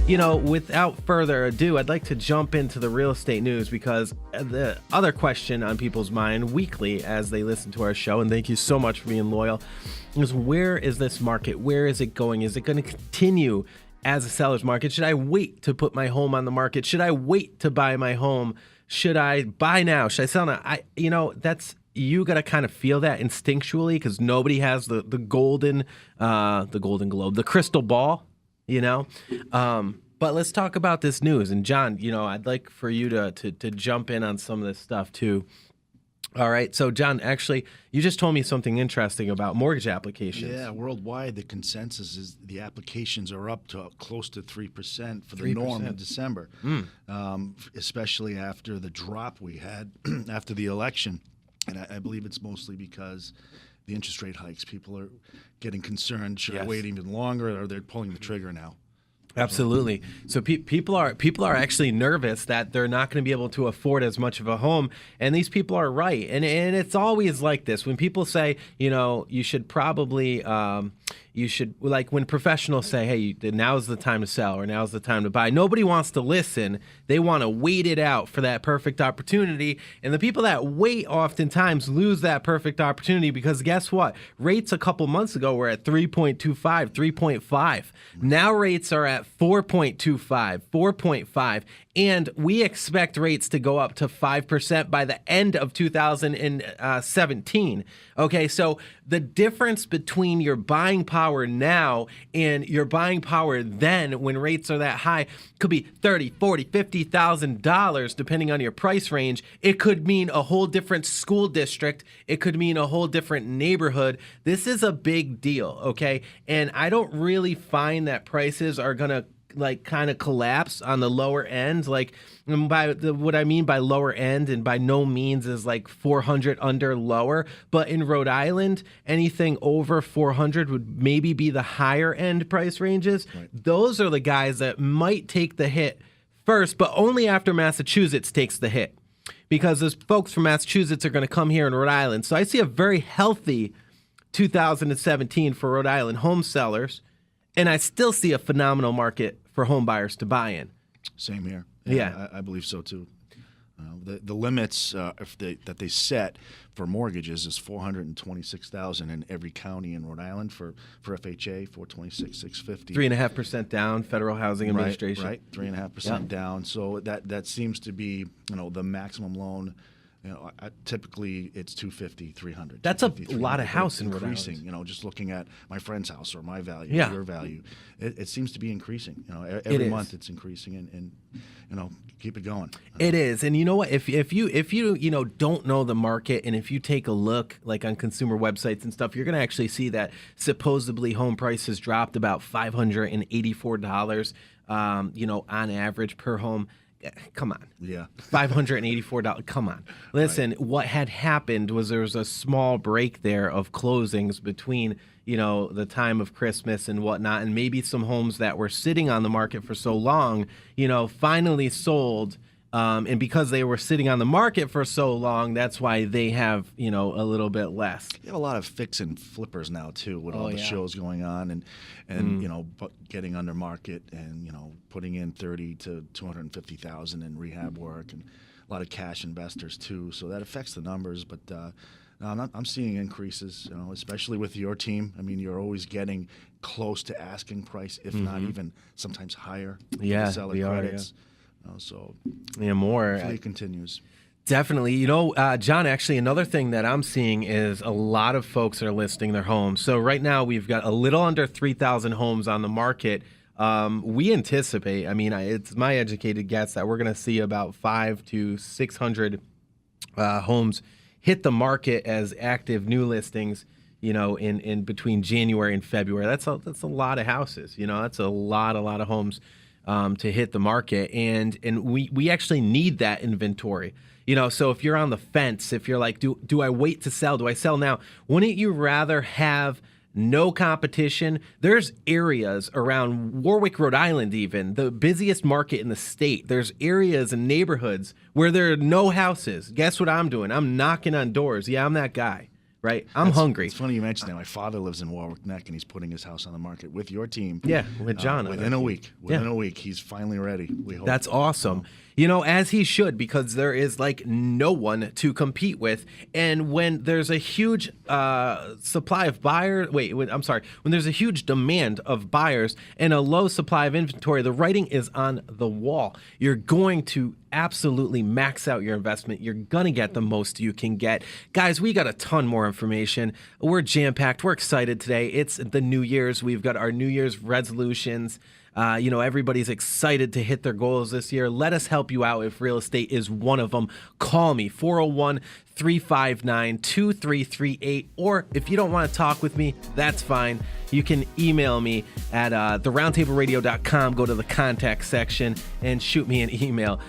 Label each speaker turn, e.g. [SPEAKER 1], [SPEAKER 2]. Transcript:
[SPEAKER 1] without further ado, I'd like to jump into the real estate news, because the other question on people's mind weekly as they listen to our show, and thank you so much for being loyal, is where is this market? Where is it going? Is it going to continue as a seller's market? Should I wait to put my home on the market? Should I wait to buy my home? Should I buy now? Should I sell now? You got to kind of feel that instinctually, because nobody has the golden globe, the crystal ball, But let's talk about this news. And John, I'd like for you to jump in on some of this stuff too. All right. So, John, actually, you just told me something interesting about mortgage applications.
[SPEAKER 2] Yeah, worldwide, the consensus is the applications are up to close to 3% for the
[SPEAKER 1] 3%.
[SPEAKER 2] norm in December, especially after the drop we had after the election. And I believe it's mostly because the interest rate hikes. People are getting concerned. Should I wait even longer, or they're pulling the trigger now?
[SPEAKER 1] Absolutely. So people are actually nervous that they're not going to be able to afford as much of a home, and these people are right. And it's always like this when people say, you should probably like when professionals say, hey, now's the time to sell or now's the time to buy. Nobody wants to listen. They want to wait it out for that perfect opportunity. And the people that wait oftentimes lose that perfect opportunity, because guess what? Rates a couple months ago were at 3.25, 3.5. Now rates are at 4.25, 4.5. And we expect rates to go up to 5% by the end of 2017. Okay, so the difference between your buying power now and your buying power then, when rates are that high, could be $30,000, $40,000, $50,000 depending on your price range. It could mean a whole different school district. It could mean a whole different neighborhood. This is a big deal, okay? And I don't really find that prices are going to kind of collapse on the lower end. What I mean by lower end, and by no means is like 400 under lower, but in Rhode Island, anything over 400 would maybe be the higher end price ranges. Right. Those are the guys that might take the hit first, but only after Massachusetts takes the hit, because those folks from Massachusetts are going to come here in Rhode Island. So I see a very healthy 2017 for Rhode Island home sellers. And I still see a phenomenal market for home buyers to buy in.
[SPEAKER 2] Same here.
[SPEAKER 1] Yeah.
[SPEAKER 2] I believe so too. The limits that they set for mortgages is $426,000 in every county in Rhode Island for FHA, $426,650.
[SPEAKER 1] 3.5% down, Federal Housing Administration.
[SPEAKER 2] Right, 3.5% down. So that seems to be the maximum loan. Typically it's $250,000, $300,000.
[SPEAKER 1] That's a lot of house in Rhode
[SPEAKER 2] increasing. Just looking at my friend's house or my value, your value, it seems to be increasing. Every month it's increasing, and keep it going.
[SPEAKER 1] It is, and you know what? If you don't know the market, and if you take a look like on consumer websites and stuff, you're going to actually see that supposedly home prices dropped about $584. On average per home. Come on.
[SPEAKER 2] Yeah.
[SPEAKER 1] $584. Come on. Listen, What had happened was there was a small break there of closings between, the time of Christmas and whatnot. And maybe some homes that were sitting on the market for so long, finally sold. And because they were sitting on the market for so long, that's why they have, a little bit less.
[SPEAKER 2] You have a lot of fix and flippers now too, with all the shows going on, and getting under market, and putting in $30,000 to $250,000 in rehab work, and a lot of cash investors too. So that affects the numbers. But I'm seeing increases, especially with your team. I mean, you're always getting close to asking price, if not even sometimes higher.
[SPEAKER 1] Yeah,
[SPEAKER 2] seller
[SPEAKER 1] we
[SPEAKER 2] credits.
[SPEAKER 1] More.
[SPEAKER 2] Hopefully it continues.
[SPEAKER 1] Definitely. John, actually, another thing that I'm seeing is a lot of folks are listing their homes. So right now we've got a little under 3,000 homes on the market. We anticipate, it's my educated guess that we're going to see about 500 to 600 homes hit the market as active new listings, in between January and February. That's a lot of houses. That's a lot of homes to hit the market, and we actually need that inventory. So if you're on the fence, if you're like, do I wait to sell? Do I sell now? Wouldn't you rather have no competition? There's areas around Warwick, Rhode Island, even the busiest market in the state. There's areas and neighborhoods where there are no houses. Guess what I'm doing? I'm knocking on doors. Yeah, I'm that guy. right? I'm hungry.
[SPEAKER 2] It's funny you mentioned that. My father lives in Warwick Neck, and he's putting his house on the market with your team.
[SPEAKER 1] Yeah, with John.
[SPEAKER 2] Within a week. Within a week, he's finally ready. We hope.
[SPEAKER 1] That's awesome. As he should, because there is like no one to compete with. And when there's a huge supply of buyers, when there's a huge demand of buyers and a low supply of inventory, the writing is on the wall. You're going to absolutely max out your investment. You're going to get the most you can get. Guys, we got a ton more information. We're jam-packed. We're excited today. It's the New Year's. We've got our New Year's resolutions. Everybody's excited to hit their goals this year. Let us help you out if real estate is one of them. Call me, 401-359-2338. Or if you don't want to talk with me, that's fine. You can email me at theroundtableradio.com. Go to the contact section and shoot me an email.